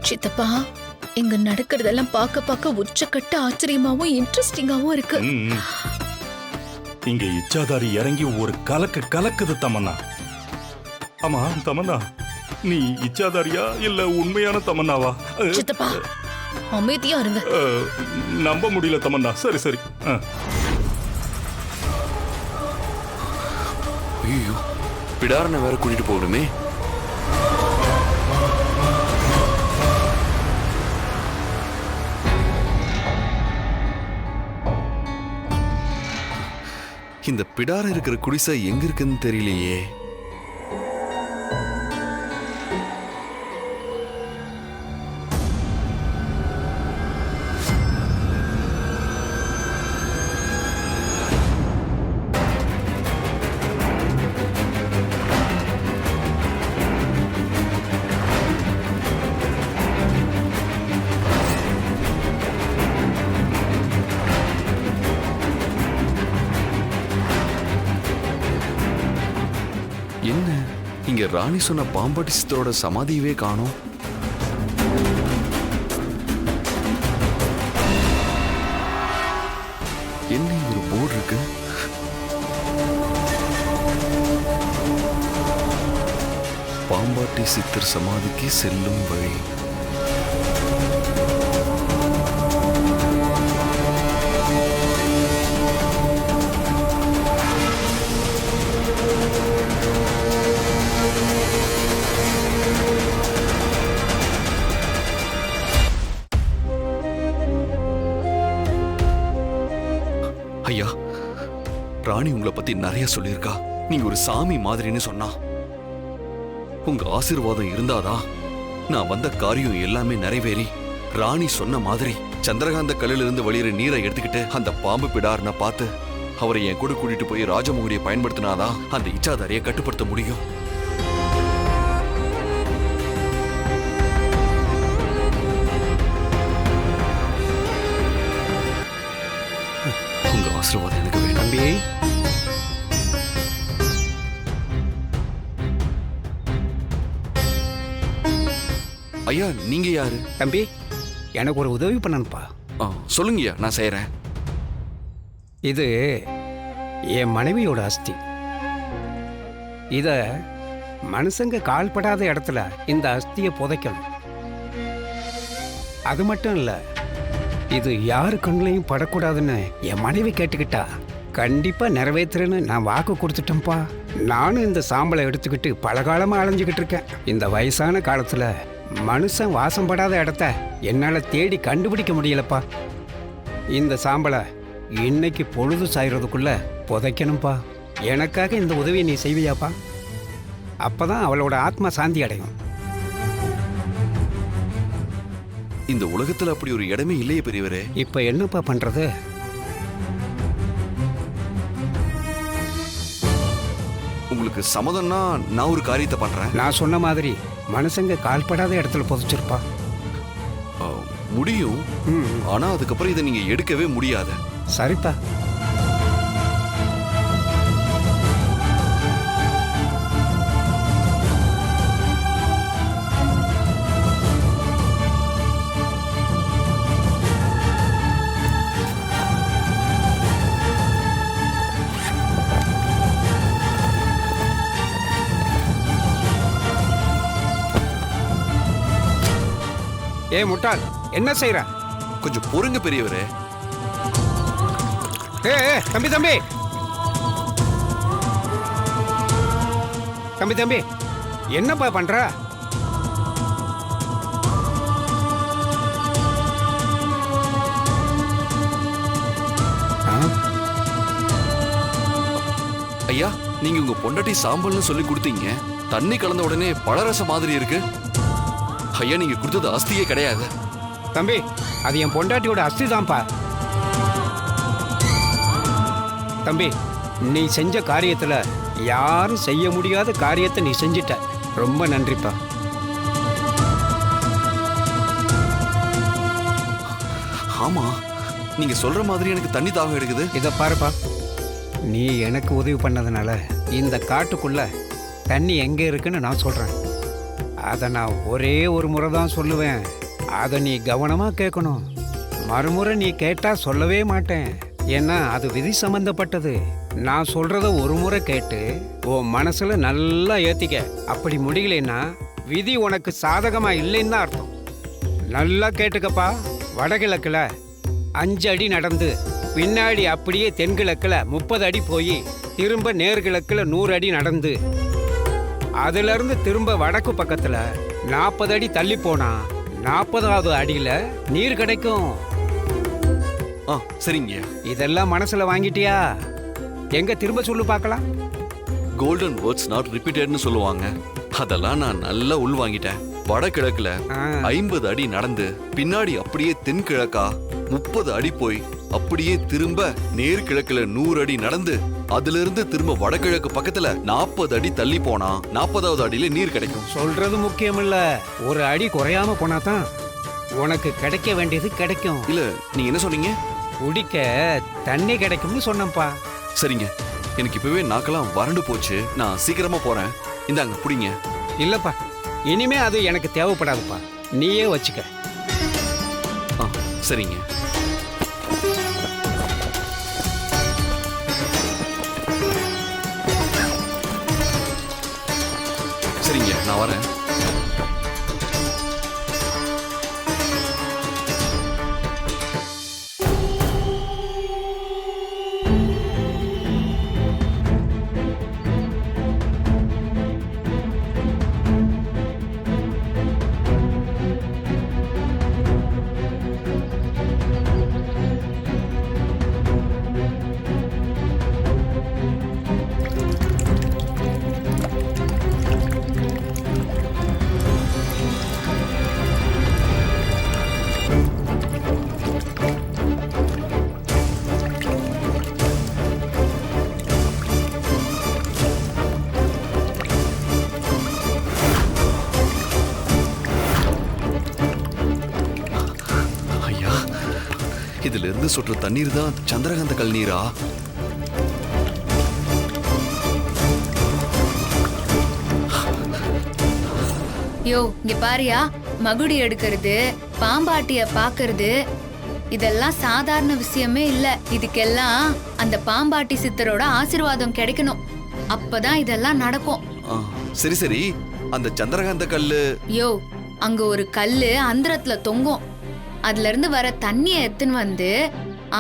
சித்தப்பா, இங்க நடக்கிறதெல்லாம் பார்க்க உச்சக்கட்ட ஆச்சரியமாவும் இன்ட்ரெஸ்டிங்காவும் இருக்கு. இங்க இச்சாதாரி இறங்கி ஒரு கலக்குது தமன்னா. ஆமா தமன்னா, நீ இச்சாதாரியா இல்ல உண்மையான தமன்னாவா? சித்தப்பா, அமைதியா இருங்க. நம்ப முடியல தமன்னா. சரி சரி. ஐயோ, பிடாரனை வேற கூட்டிட்டு போகணுமே. இந்த பிடாரம் இருக்கிற குடிசை எங்க இருக்குன்னு தெரியலையே. என்ன இங்க ராணி சொன்ன பாம்பாட்டி சித்தரோட சமாதியவே காணோம். என்ன ஒரு போர்டு இருக்கு. பாம்பாட்டி சித்தர் சமாதிக்கு செல்லும் வழி. ஐயா, ராணி உங்களை பத்தி நிறைய சொல்லியிருக்கா. நீங்க ஒரு சாமி மாதிரின்னு சொன்னா. உங்க ஆசீர்வாதம் இருந்தாதான் நான் வந்த காரியம் எல்லாமே நிறைவேறி ராணி சொன்ன மாதிரி சந்திரகாந்த கல்லில் இருந்து வழியிற நீரை எடுத்துக்கிட்டு அந்த பாம்பு பிடார்ன பார்த்து அவரை என் கூட கூட்டிட்டு போய் ராஜமுகரியை பயன்படுத்தினாதான் அந்த இச்சாதாரியை கட்டுப்படுத்த முடியும். உங்க ஆசீர்வாதம் எனக்கு வேணும். தம்பி, ஐயா, நீங்க யாரு? தம்பி, எனக்கு ஒரு உதவி பண்ணணும்ப்பா. சொல்லுங்கய்யா, நான் செய்யறேன். இது என் மனைவியோட அஸ்தி. இத மனுஷங்க கால்படாத இடத்துல இந்த அஸ்தியை புதைக்கணும். அது மட்டும் இல்ல, இது யாரு கண்ணிலையும் படக்கூடாதுன்னு என் மனைவி கேட்டுக்கிட்டா கண்டிப்பா நிறைவேற்றுறேன்னு நான் வாக்கு கொடுத்துட்டேன்ப்பா. நானும் இந்த சாம்பலை எடுத்துக்கிட்டு பல காலமா அலைஞ்சுக்கிட்டு இருக்கேன். இந்த வயசான காலத்துல மனுஷன் வாசம் படாத இடத்த என்னால தேடி கண்டுபிடிக்க முடியலப்பா. இந்த சாம்பலை இன்னைக்கு பொழுது சாயறதுக்குள்ள புதைக்கணும்ப்பா. எனக்காக இந்த உதவியை நீ செய்வியாப்பா? அப்பதான் அவளோட ஆத்மா சாந்தி அடையும். இந்த உலகத்துல அப்படி ஒரு இடமே இல்லையே பெரியவரே. இப்ப என்னப்பா பண்றது? உங்களுக்கு சம்மதம்னா நான் ஒரு காரியத்தை பண்றேன். நான் சொன்ன மாதிரி மனுஷங்க கால்படாத இடத்துல புதைச்சிருப்பா. முடியும், ஆனா அதுக்கப்புறம் இதை நீங்க எடுக்கவே முடியாது. சரிப்பா. ஏ முட்டாள், என்ன செய்யற? கொஞ்சம் பொறுங்க பெரியவரே. ஏ தம்பி தம்பி தம்பி தம்பி என்னப்பா பண்ற? ஐயா, நீங்க உங்க பொண்டாட்டி சாம்பல்னு சொல்லி கொடுத்தீங்க. தண்ணி கலந்த உடனே பழரச மாதிரி இருக்கு. ஐயா, நீங்க கொடுத்தது அஸ்தியே கிடையாது. தம்பி, அது என் பொண்டாட்டியோட அஸ்தி தான்ப்பா. தம்பி, நீ செஞ்ச காரியத்துல யாரும் செய்ய முடியாத காரியத்தை நீ செஞ்சிட்ட. ரொம்ப நன்றிப்பா. ஆமா, நீங்க சொல்ற மாதிரி எனக்கு தண்ணி தாகம் எடுக்குது. இதை பாருப்பா, நீ எனக்கு உதவி பண்ணதுனால இந்த காட்டுக்குள்ள தண்ணி எங்க இருக்குன்னு நான் சொல்றேன். அதை நான் ஒரே ஒரு முறை தான் சொல்லுவேன். அதை நீ கவனமா கேட்கணும். மறுமுறை நீ கேட்டா சொல்லவே மாட்டேன். ஏன்னா அது விதி சம்பந்தப்பட்டது. நான் சொல்றத ஒரு முறை கேட்டு உன் மனசுல நல்லா ஏத்திக்க. அப்படி முடியலன்னா விதி உனக்கு சாதகமா இல்லைன்னு தான் அர்த்தம். நல்லா கேட்டுக்கப்பா. வடகிழக்குல 5 அடி நடந்து பின்னாடி அப்படியே தென்கிழக்குல 30 அடி போய் திரும்ப நேர்கிழக்குல 100 அடி நடந்து அதுல இருந்து திரும்ப வடக்கு பக்கத்துல 40 அடி தள்ளி போனா 40வது அடியில நீர் கிடைக்கும். சரிங்க. இதெல்லாம் மனசுல வாங்கிட்டியா? எங்க திரும்ப சொல்லு பார்க்கலாம். கோல்டன் வேர்ட்ஸ் நாட் ரிப்பீட்டட்னு சொல்லுவாங்க. அதெல்லாம் நான் நல்லா உள் வாங்கிட்டேன். வடகிழக்குல 50 அடி நடந்து பின்னாடி அப்படியே தென்கிழக்கா 30 அடி போய் அப்படியே திரும்ப நேர்கிழக்குல 100 அடி நடந்து அதுல இருந்து திரும்ப வடகிழக்கு பக்கத்துல 40 அடி தள்ளி போனா 40வது அடியில நீர் கிடைக்கும். சொல்றது முக்கியம் இல்ல, ஒரு அடி குறையாம போனாதான் உனக்கு கிடைக்க வேண்டியது கிடைக்கும். இல்ல, நீங்க என்ன சொன்னீங்க? குடிக்க தண்ணி கிடைக்கும்னு சொன்னப்பா. சரிங்க, எனக்கு இப்பவே நாக்கெல்லாம் வறண்டு போச்சு. நான் சீக்கிரமா போறேன். இந்தாங்க புடிங்க. இல்லப்பா, இனிமே அது எனக்கு தேவைப்படாதுப்பா. நீயே வச்சுக்க. சரிங்க. சரிங்க, நான் வரேன். இதுல இருந்து சொற்ற தண்ணீர் தான் சந்திரகாந்த கல் நீரா? யோ, இங்க பாரியா, மகுடி எடுக்கிறது, பாம்பாட்டிய பாக்குறது இதெல்லாம் சாதாரண விஷயமே இல்ல. இதுக்கெல்லாம் அந்த பாம்பாட்டி சித்தரோட ஆசீர்வாதம் கிடைக்கணும். அப்பதான் இதெல்லாம் நடக்கும். சரி சரி, அந்த சந்திரகாந்த கல்லு. யோ, அங்க ஒரு கல்லு அந்தரத்துல தொங்கும். அதுல இருந்து வர தண்ணிய எடுத்துன்னு வந்து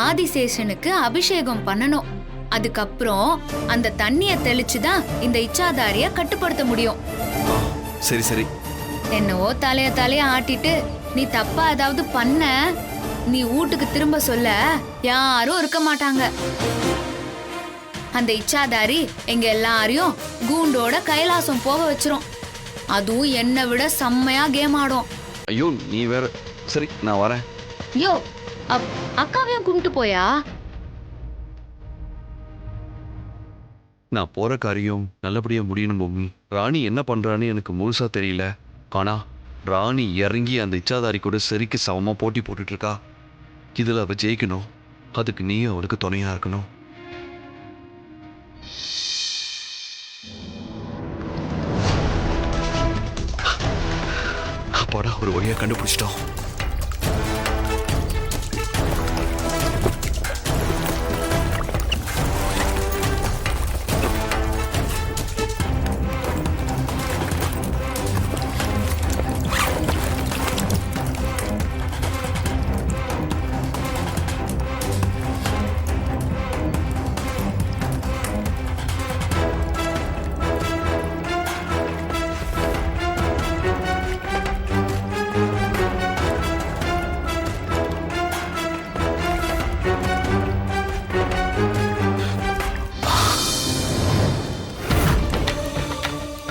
ஆதிசேஷனுக்கு அபிஷேகம் பண்ணணும். அதுக்கப்புறம் அந்த தண்ணிய தெளிச்சுதான் இந்த இச்சாதாரிய கட்டுப்படுத்த முடியும். சரி சரி. என்னவோ தலைய ஆட்டிட்டு நீ தப்பா ஏதாவது பண்ண, நீ வீட்டுக்கு திரும்ப சொல்ல யாரும் இருக்க மாட்டாங்க. அந்த இச்சாதாரி எங்க எல்லாரையும் கூண்டோட கைலாசம் போக வச்சிரும். அதுவும் என்னை விட செம்மையா கேம் ஆடும். ஐயோ, நீ வேற. சரி, நான் வரேன். யோ, அக்காவையும் கும்பிட்டு போயா? நான் போற காரியம் நல்லபடியா முடியணும் பூமி. ராணி என்ன பண்றான்னு எனக்கு முழுசா தெரியல. ஆனா ராணி இறங்கி அந்த இச்சாதாரி கூட சரிக்கு சமமா போட்டி போட்டுட்டு இருக்கா. இதுல அவ ஜெயிக்கணும். அதுக்கு நீ அவளுக்கு துணையா இருக்கணும். அப்பாடா, ஒரு வழியா கண்டுபிடிச்சிட்டோம்.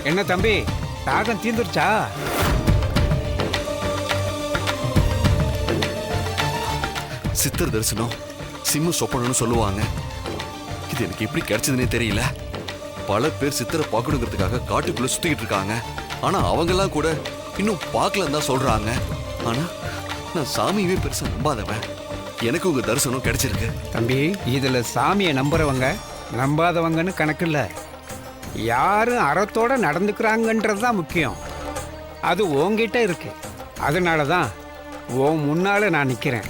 என்ன தம்பி, தாகம் தீந்துருச்சா? சித்தர் தரிசனம் சிம்மு சொப்பனம்னு சொல்லுவாங்க. இது எனக்கு எப்படி கிடைச்சதுன்னே தெரியல. பல பேர் சித்தரை பார்க்கணுங்கிறதுக்காக காட்டுக்குள்ள சுத்திக்கிட்டு இருக்காங்க. ஆனா அவங்கெல்லாம் கூட இன்னும் பார்க்கலன்னு தான் சொல்றாங்க. ஆனா நான் சாமியவே பெருசா நம்பாதவன். எனக்கு உங்க தரிசனம் கிடைச்சிருக்கு. தம்பி, இதுல சாமியை நம்புறவங்க நம்பாதவங்கன்னு கணக்கு இல்ல. யாரும் அறத்தோட நடந்துக்கிறாங்கன்றது தான் முக்கியம். அது உன்கிட்ட இருக்கு. அதனால தான் உன் முன்னால நான் நிற்கிறேன்.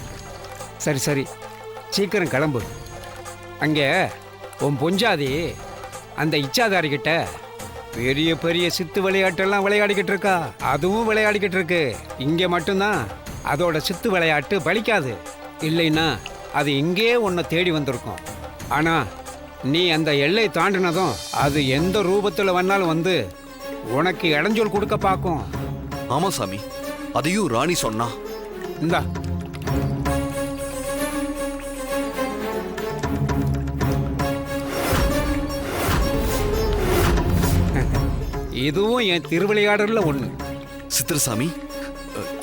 சரி சரி, சீக்கிரம் கிளம்பு. அங்கே உன் பொஞ்சாதி அந்த இச்சாதாரிக்கிட்ட பெரிய பெரிய சித்து விளையாட்டெல்லாம் விளையாடிக்கிட்டு இருக்கா. அதுவும் விளையாடிக்கிட்டு இருக்கு. இங்கே மட்டும்தான் அதோட சித்து விளையாட்டு பலிக்காது. இல்லைன்னா அது இங்கேயே உன்னை தேடி வந்திருக்கும். ஆனால் நீ அந்த எல்லை தாண்டினதும் அது எந்த ரூபத்தில் வேணாலும் வந்து உனக்கு இடைஞ்சல் கொடுக்க பார்க்கும். ஆமா சாமி, அதையும் ராணி சொன்னா. இந்தா, இதுவும் என் திருவிளையாடல்ல ஒண்ணு. சித்திரசாமி,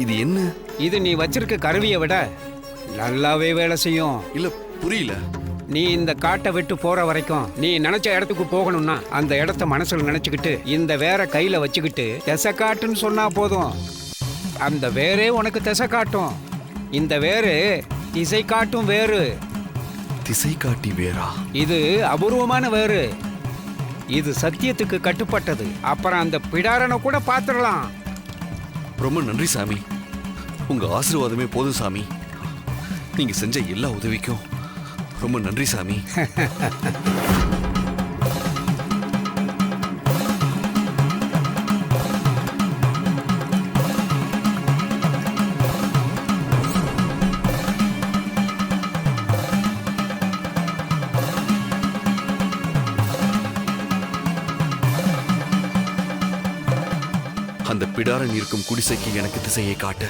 இது என்ன? இது நீ வச்சிருக்க கருவியை விட நல்லாவே வேலை செய்யும். இல்ல, புரியல. நீ இந்த காட்டை விட்டு போற வரைக்கும் நீ நினைச்ச இடத்துக்கு போகணும்னா அந்த இடத்த மனசுல நினைச்சுக்கிட்டு இந்த வேற கையில வச்சுக்கிட்டு திசை காட்டுன்னு சொன்னா போதும். அந்த வேரே உனக்கு திசை காட்டும். இந்த வேறு திசை காட்டும் வேறு. திசை காட்டி வேறா? இது அபூர்வமான வேறு. இது சத்தியத்துக்கு கட்டுப்பட்டது. அப்புறம் அந்த பிடாரனை கூட பாத்துடலாம். ரொம்ப நன்றி சாமி. உங்க ஆசீர்வாதமே போதும் சாமி. நீங்க செஞ்ச எல்லா உதவிக்கும் ரொம்ப நன்றி சாமி. அந்த பிடாரன் இருக்கும் குடிசைக்கு எனக்கு திசையை காட்டு.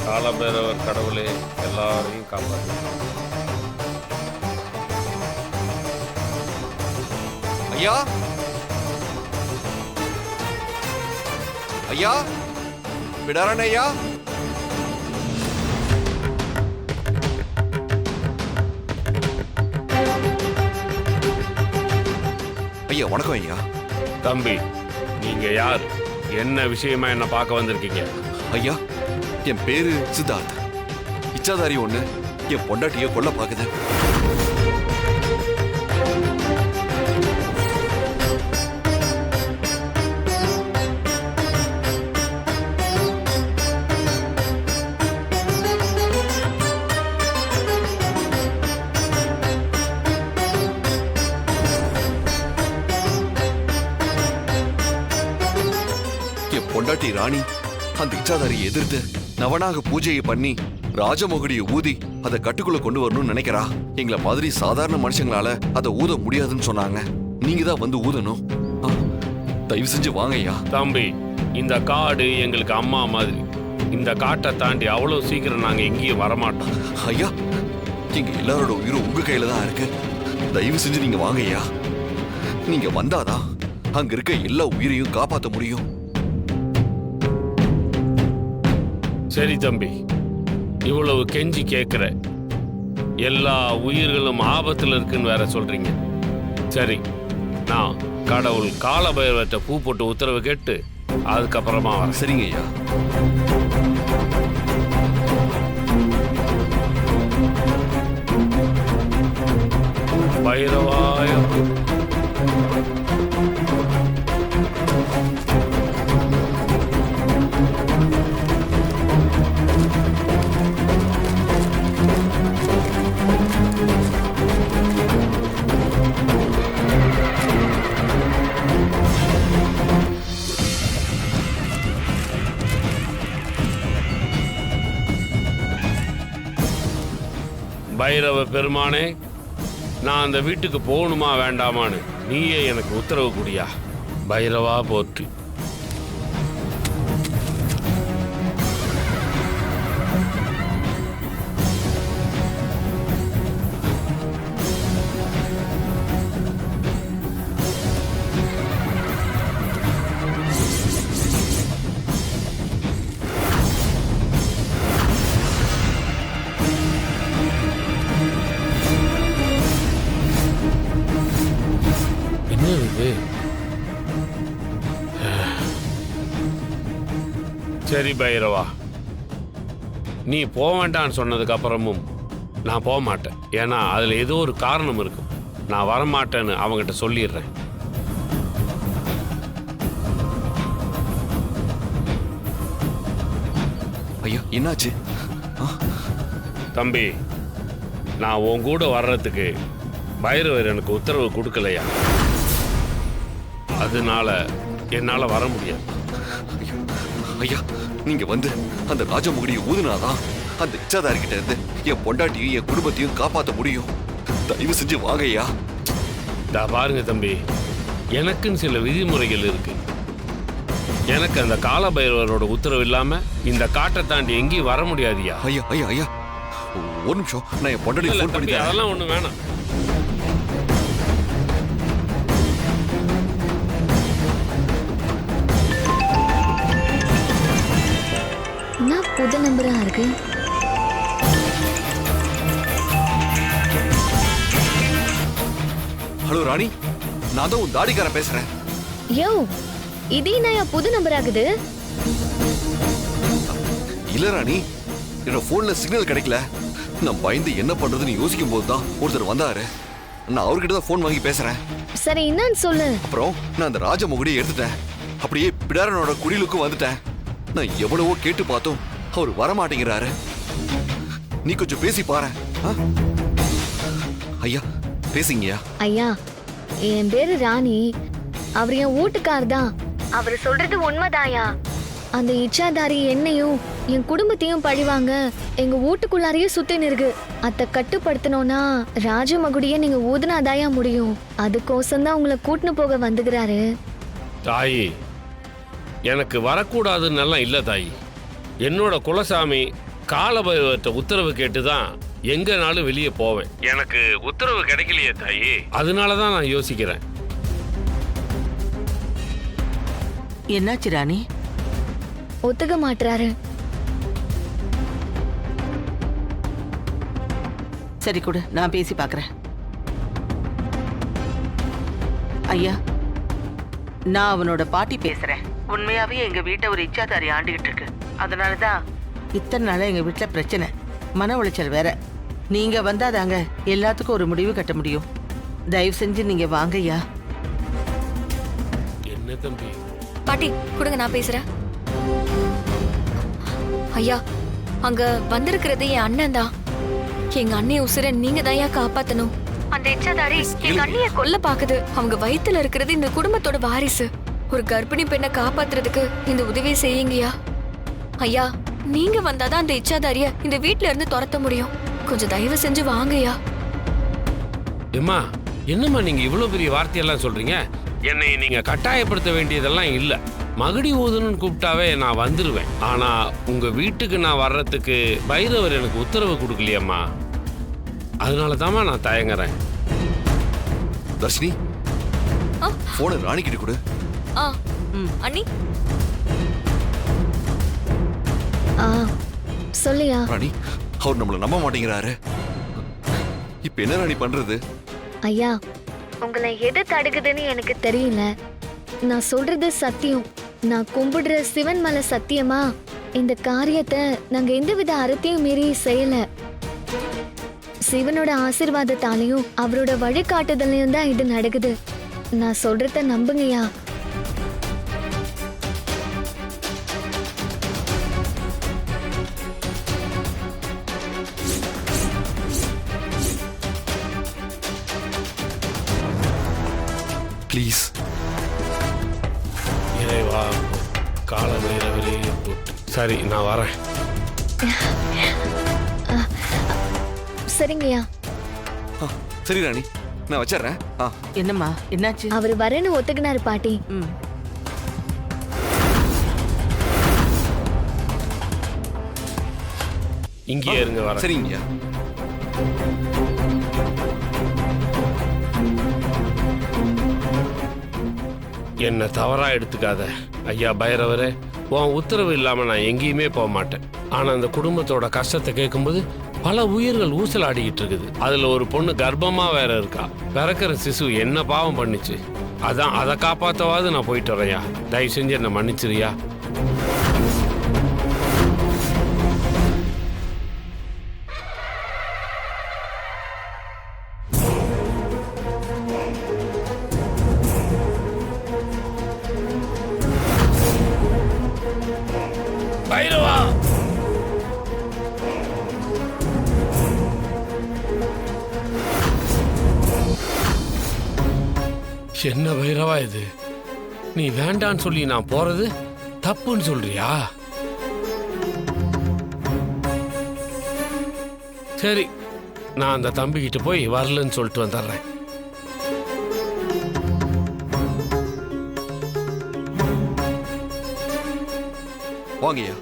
காலபைரவர் கடவுளே, எல்லாரையும் காப்பாற்று. ஐயா, ஐயா, பிடாரன் ஐயா. ஐயா வணக்கம் ஐயா. தம்பி, நீங்க யார்? என்ன விஷயமா என்ன பார்க்க வந்திருக்கீங்க? ஐயா, என் பேரு சித்தார்த். இச்சாதாரி ஒண்ணு என் பொண்டாட்டிய கொல்ல பாக்குது. என் பொண்டாட்டி ராணி அந்த இச்சாதாரியை எதிர்த்து நவனாக பூஜையை பண்ணி ராஜமோகடியை ஊதி அதை கட்டுக்குள்ள கொண்டு வரணும்னு நினைக்கிறா. எங்களை மாதிரி சாதாரண மனுஷங்களால அதை ஊத முடியாதுன்னு சொன்னாங்க. நீங்க தான் வந்து ஊதணும். தயவு செஞ்சு வாங்க ஐயா. தம்பி, இந்த காடு எங்களுக்கு அம்மா மாதிரி. இந்த காட்டை தாண்டி அவ்வளவு சீக்கிரம் நாங்க எங்கேயும் வரமாட்டோம். ஐயா, எங்க எல்லாரோட உயிரும் உங்க கையில தான் இருக்கு. தயவு செஞ்சு நீங்க வாங்க ஐயா. நீங்க வந்தாதான் அங்க இருக்க எல்லா உயிரையும் காப்பாற்ற முடியும். சரி தம்பி, இவ்வளவு கெஞ்சி கேட்கிற, எல்லா உயிர்களும் ஆபத்துல இருக்குன்னு வேற சொல்றீங்க. சரி, நான் கடவுள் காலபைரவத்தை பூ போட்டு உத்தரவு கேட்டு அதுக்கப்புறமா வரேன். சரிங்க ஐயா. பைரவாய பைரவ பெருமானே, நான் அந்த வீட்டுக்கு போகணுமா வேண்டாமான்னு நீயே எனக்கு உத்தரவு குடியா. பைரவா போற்றி. சரி பைரவா, நீ போக வேண்டான்னு சொன்னதுக்கு அப்புறமும் நான் போக மாட்டேன். ஏன்னா அதில் ஏதோ ஒரு காரணம் இருக்கும். நான் வரமாட்டேன்னு அவங்ககிட்ட சொல்லிடுறேன். ஐயா என்னாச்சு? தம்பி, நான் உன் கூட வர்றதுக்கு பைரவர் எனக்கு உத்தரவு கொடுக்கலையா, அதனால என்னால் வர முடியாது. ஐயா நீங்க வந்து அந்த ராஜமுகடியை ஊதுனாதான் அந்த இச்சாதாரிக்கிட்ட இருந்து என் பொண்டாட்டியும் என் குடும்பத்தையும் காப்பாற்ற முடியும். தயவு செஞ்சு வாங்க ஐயா. பாருங்க தம்பி, எனக்குன்னு சில விதிமுறைகள் இருக்கு. எனக்கு அந்த கால பைரவரோட உத்தரவு இல்லாம இந்த காட்டை தாண்டி எங்கேயும் வர முடியாதியா. ஐயா ஐயா ஐயா ஒரு நிமிஷம், நான் என் பொண்டாட்டி ஃபோன் பண்ணி தரேன். அதெல்லாம் ஒண்ணு வேணாம். என்ன புது நம்பரா இருக்கு? ஹலோ ராணி, நான் தான் உன் தாடிக்காரன் பேசுறேன். யோ, இது என்ன புது நம்பர் ஆகுது? இல்ல ராணி, என்னோட போன்ல சிக்னல் கிடைக்கல. நான் பயந்து என்ன பண்றதுன்னு யோசிக்கும் போது தான் ஒருத்தர் வந்தாரு. நான் அவர்கிட்ட தான் போன் வாங்கி பேசுறேன். சரி, என்னன்னு சொல்லு. அப்புறம் நான் அந்த ராஜமுகடியை எடுத்துட்டேன். அப்படியே பிடாரனோட குடிலுக்கும் வந்துட்டேன். நான் எவ்வளவோ கேட்டு பார்த்தோம், அவர் வரமாட்டேங்கிறாரு. நீ கொஞ்சம் பேசி பாரு. ஐயா பேசிங்கய்யா. ஐயா, என் பேரு ராணி. அவர் என் வீட்டுக்கார் தான். அவர் சொல்றது உண்மைதாயா. அந்த இச்சாதாரி என்னையும் என் குடும்பத்தையும் பழிவாங்க எங்க வீட்டுக்குள்ளாரையே சுத்தின்னு இருக்கு. அத கட்டுப்படுத்தணும்னா ராஜமகுடியை நீங்க ஊதுனாதாயா முடியும். அதுக்கோசம்தான் உங்களை கூட்டின்னு போக வந்துக்கிறாரு. தாயி, எனக்கு வரக்கூடாதுன்னு எல்லாம் இல்லை தாயி. என்னோட குலசாமி காலபைரவர்கிட்ட உத்தரவு கேட்டுதான் எங்கனாலும் வெளியே போவேன். எனக்கு உத்தரவு கிடைக்கலையே தாயி, அதனாலதான் நான் யோசிக்கிறேன். என்னாச்சு ராணி? ஒத்துக்க மாட்டாரு. சரி கொடு, நான் பேசி பார்க்கறேன். ஐயா, நான் அவனோட பாட்டி பேசுறேன். உண்மையாவே எங்க வீட்டை ஒரு இச்சாதாரி ஆண்டுகிட்டு இருக்கு. அதனாலதான் இத்தனை நாளா எங்க வீட்டுல பிரச்சனை, மன உளைச்சல் வேற. நீங்க வந்தாதாங்க எல்லாத்துக்கும் ஒரு முடிவு கட்ட முடியும். தயவு செஞ்சு நீங்க வாங்க ஐயா. என்ன தம்பி? பாட்டி கொடுங்க, நான் பேசுறேன். ஐயா, அங்க வந்திருக்கிறது என் அண்ணன் தான். எங்க அண்ணிய உசுர நீங்க தான் காப்பாத்தணும். அந்த இச்சாதாரி எங்க அண்ணிய கொல்ல பாக்குது. அவங்க வயித்துல இருக்கிறது இந்த குடும்பத்தோட வாரிசு. ஒரு கர்ப்பிணி பெண்ணை காப்பாத்துறதுக்கு இந்த உதவியை செய்யுங்கய்யா. ஐயா, நீங்க வந்தாதான் அந்த இச்சாதாரிய இந்த வீட்ல இருந்து துரத்த முடியும். கொஞ்சம் தயவு செஞ்சு வாங்கய்யா. எம்மா, என்னம்மா நீங்க இவ்வளவு பெரிய வார்த்தையெல்லாம் சொல்றீங்க? என்னை நீங்க கட்டாயப்படுத்த வேண்டியதெல்லாம் இல்ல. மகுடி ஊதுன்னு கூப்பிட்டாவே நான் வந்துருவேன். ஆனா உங்க வீட்டுக்கு நான் வர்றதுக்கு பைரவர் எனக்கு உத்தரவு கொடுக்கலையம்மா. அதனாலதாம்மா நான் தயங்குறேன். தர்ஷினி, போன ராணி கிட்ட கொடு. அண்ணி, சொல்லியா. ராணி, அவர் நம்மள நம்ப மாட்டேங்கிறாரு. இப்ப என்ன ராணி பண்றது? ஐயா, உங்களை எது தடுக்குதுன்னு எனக்கு தெரியல. நான் சொல்றது சத்தியம். நான் கும்பிடுற சிவன் மேல சத்தியமா இந்த காரியத்தை நாங்க எந்தவித அறத்தையும் மீறி செய்யல. சிவனோட ஆசீர்வாதத்தாலையும் அவரோட வழிகாட்டுதலையும் தான் இது நடக்குது. நான் சொல்றத நம்புங்கய்யா. ப்ளீஸ். இறைவா, காலபைரவரே. சரி, நான் வரேன். சரிங்கய்யா. சரி ராணி, நான் வச்சிடுறேன். என்னம்மா, என்னாச்சு? அவர் வரேன்னு ஒத்துக்கினாரு பாட்டி. இங்கே இருங்க, வரேன். சரிங்கய்யா. என்ன தவறா எடுத்துக்காத ஐயா பைரவரே. உன் உத்தரவு இல்லாம நான் எங்கேயுமே போக மாட்டேன். ஆனா அந்த குடும்பத்தோட கஷ்டத்தை கேட்கும்போது பல உயிர்கள் ஊசலாடிக்கிட்டு இருக்குது. அதுல ஒரு பொண்ணு கர்ப்பமா வேற இருக்கா. பிறக்கிற சிசு என்ன பாவம் பண்ணுச்சு. அதான் அதை காப்பாத்தவாது நான் போயிட்டு வரேன்யா. தயவு செஞ்சு என்ன மன்னிச்சிருயா. என்ன பைரவா இது? நீ வேண்டான்னு சொல்லி நான் போறது தப்புன்னு சொல்றியா? சரி, நான் அந்த தம்பிக்கிட்ட போய் வரலன்னு சொல்லிட்டு வந்துடுறேன். வாங்கய்யா.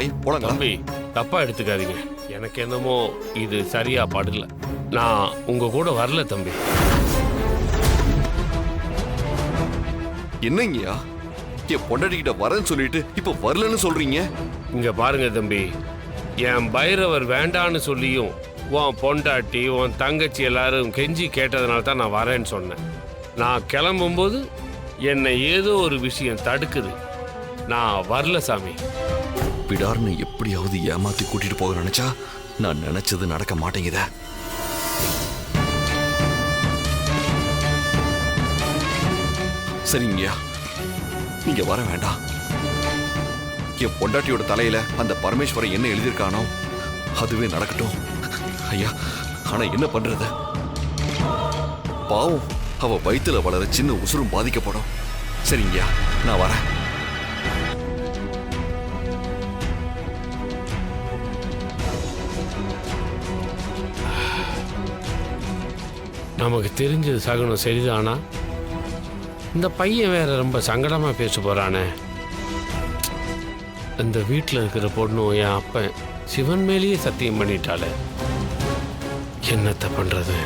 ஐயா போலாங்களா? தம்பி, தப்பா எடுத்துக்காதீங்க. எனக்கு என்னமோ இது சரியா படல. நான் உங்க கூட வரல தம்பி. என்னங்கய்யா, என் பொண்டாட்டிக்கிட்ட வரேன்னு சொல்லிட்டு இப்ப வரலன்னு சொல்றீங்க? இங்க பாருங்க தம்பி, என் பைரவர் வேண்டான்னு சொல்லியும் உன் பொண்டாட்டி உன் தங்கச்சி எல்லாரும் கெஞ்சி கேட்டதுனால தான் நான் வரேன்னு சொன்னேன். நான் கிளம்பும்போது என்னை ஏதோ ஒரு விஷயம் தடுக்குது. நான் வரல சாமி. பிடார்னு எப்படியாவது ஏமாத்தி கூட்டிட்டு போக நினைச்சா நான் நினைச்சது நடக்க மாட்டேங்குதே. சரிங்கய்யா, நீங்க வர வேண்டாம். என் பொண்டாட்டியோட தலையில அந்த பரமேஸ்வரன் என்ன எழுதியிருக்கானோ அதுவே நடக்கட்டும். ஐயா, ஆனா என்ன பண்றது? பாவம், அவ வயித்துல வளர சின்ன உசுரும் பாதிக்கப்படும். சரிங்கய்யா, நான் வரேன். நமக்கு தெரிஞ்சது சகுனம் சரிதானா? இந்த பையன் வேற ரொம்ப சங்கடமா பேச போறானே. இந்த வீட்டில் இருக்கிற பொண்ணு என் அப்பன் சிவன் மேலேயே சத்தியம் பண்ணிட்டாளே. என்னத்த பண்றது?